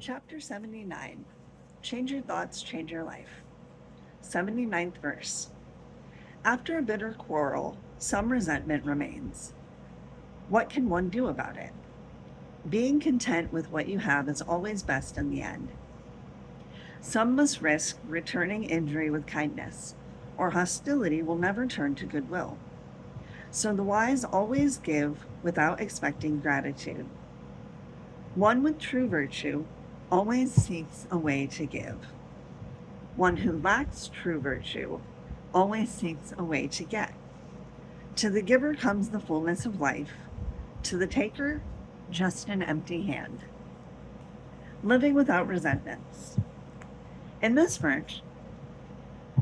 Chapter 79. Change your thoughts, change your life. 79th verse. After a bitter quarrel, some resentment remains. What can one do about it? Being content with what you have is always best in the end. Some must risk returning injury with kindness, or hostility will never turn to goodwill. So the wise always give without expecting gratitude. One with true virtue always seeks a way to give. One who lacks true virtue always seeks a way to get. To the giver comes the fullness of life, to the taker, just an empty hand. Living without resentments. In this verse,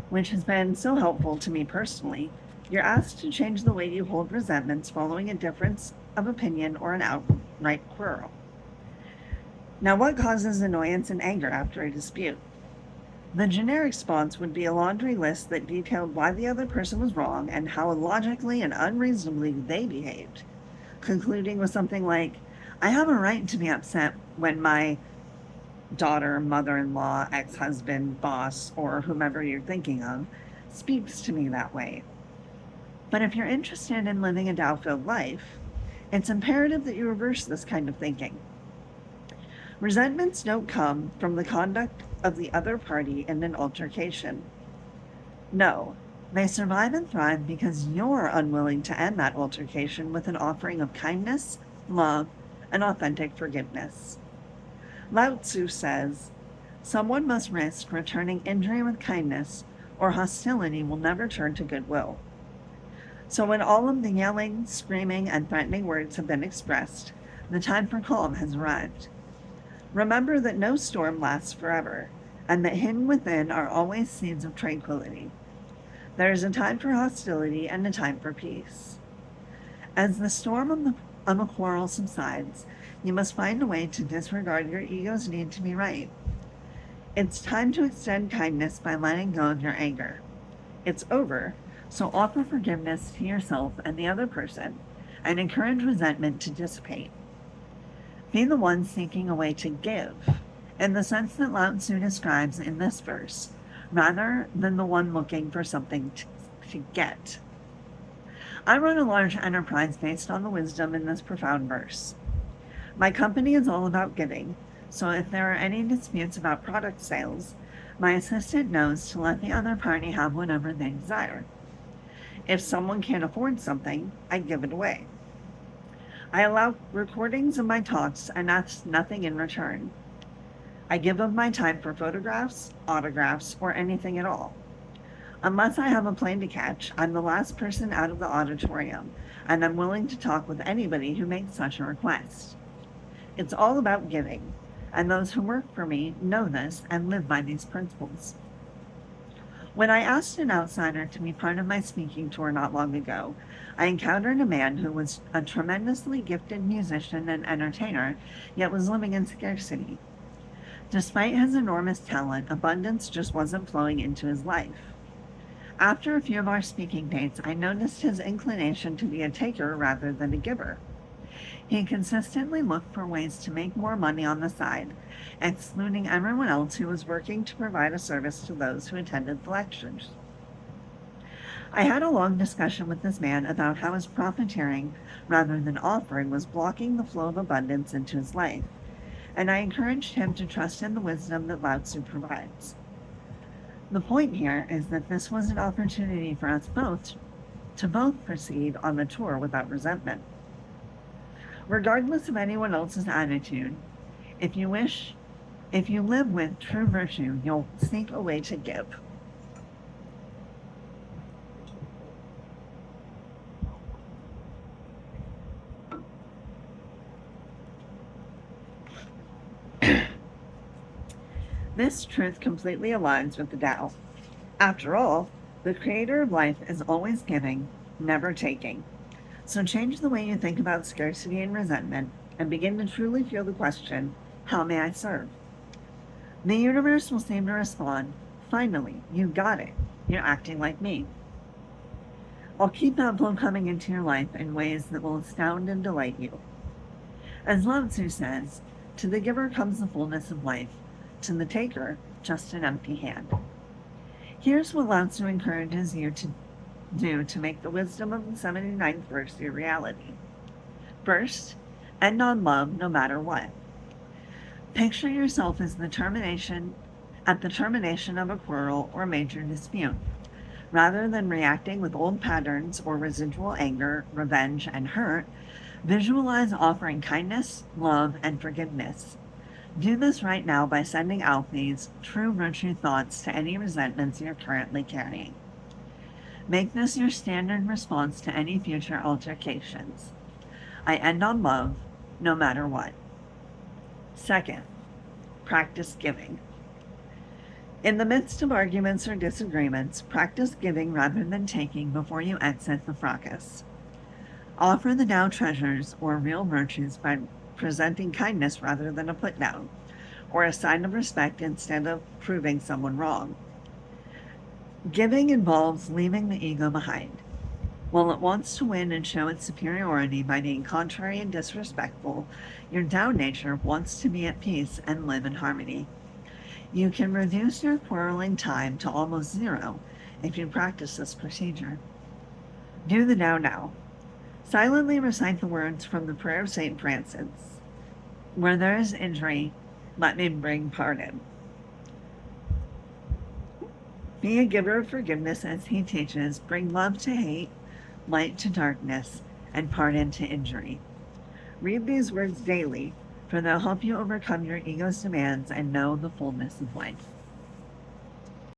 which has been so helpful to me personally, you're asked to change the way you hold resentments following a difference of opinion or an outright quarrel. Now, what causes annoyance and anger after a dispute? The generic response would be a laundry list that detailed why the other person was wrong and how illogically and unreasonably they behaved, concluding with something like, I have a right to be upset when my daughter, mother-in-law, ex-husband, boss, or whomever you're thinking of speaks to me that way. But if you're interested in living a Tao-filled life, it's imperative that you reverse this kind of thinking. Resentments don't come from the conduct of the other party in an altercation. No, they survive and thrive because you're unwilling to end that altercation with an offering of kindness, love, and authentic forgiveness. Lao Tzu says, someone must risk returning injury with kindness, or hostility will never turn to goodwill. So when all of the yelling, screaming, and threatening words have been expressed, the time for calm has arrived. Remember that no storm lasts forever, and that hidden within are always seeds of tranquility. There is a time for hostility and a time for peace. As the storm of a quarrel subsides, you must find a way to disregard your ego's need to be right. It's time to extend kindness by letting go of your anger. It's over, so offer forgiveness to yourself and the other person, and encourage resentment to dissipate. Be the one seeking a way to give, in the sense that Lao Tzu describes in this verse, rather than the one looking for something to get. I run a large enterprise based on the wisdom in this profound verse. My company is all about giving, so if there are any disputes about product sales, my assistant knows to let the other party have whatever they desire. If someone can't afford something, I give it away. I allow recordings of my talks and ask nothing in return. I give of my time for photographs, autographs, or anything at all. Unless I have a plane to catch, I'm the last person out of the auditorium, and I'm willing to talk with anybody who makes such a request. It's all about giving, and those who work for me know this and live by these principles. When I asked an outsider to be part of my speaking tour not long ago, I encountered a man who was a tremendously gifted musician and entertainer, yet was living in scarcity. Despite his enormous talent, abundance just wasn't flowing into his life. After a few of our speaking dates, I noticed his inclination to be a taker rather than a giver. He consistently looked for ways to make more money on the side, excluding everyone else who was working to provide a service to those who attended the lectures. I had a long discussion with this man about how his profiteering, rather than offering, was blocking the flow of abundance into his life, and I encouraged him to trust in the wisdom that Lao Tzu provides. The point here is that this was an opportunity for us both to proceed on the tour without resentment. Regardless of anyone else's attitude, if you live with true virtue, you'll seek a way to give. This truth completely aligns with the Tao. After all, the creator of life is always giving, never taking. So change the way you think about scarcity and resentment, and begin to truly feel the question, how may I serve? The universe will seem to respond, finally, you got it. You're acting like me. I'll keep that flow coming into your life in ways that will astound and delight you. As Lao Tzu says, To the giver comes the fullness of life, to the taker, just an empty hand. Here's what Lao Tzu encourages you to do to make the wisdom of the 79th verse your reality. First, end on love no matter what. Picture yourself as at the termination of a quarrel or major dispute. Rather than reacting with old patterns or residual anger, revenge, and hurt, visualize offering kindness, love, and forgiveness. Do this right now by sending out these true virtue thoughts to any resentments you're currently carrying. Make this your standard response to any future altercations. I end on love, no matter what. Second, practice giving. In the midst of arguments or disagreements, practice giving rather than taking before you exit the fracas. Offer the Tao treasures or real virtues by presenting kindness rather than a put down, or a sign of respect instead of proving someone wrong. Giving involves leaving the ego behind. While it wants to win and show its superiority by being contrary and disrespectful, your Tao nature wants to be at peace and live in harmony. You can reduce your quarreling time to almost zero if you practice this procedure. Do the Tao now. Silently recite the words from the prayer of St. Francis. Where there is injury, let me bring pardon. Be a giver of forgiveness as he teaches. Bring love to hate, light to darkness, and pardon to injury. Read these words daily, for they'll help you overcome your ego's demands and know the fullness of life.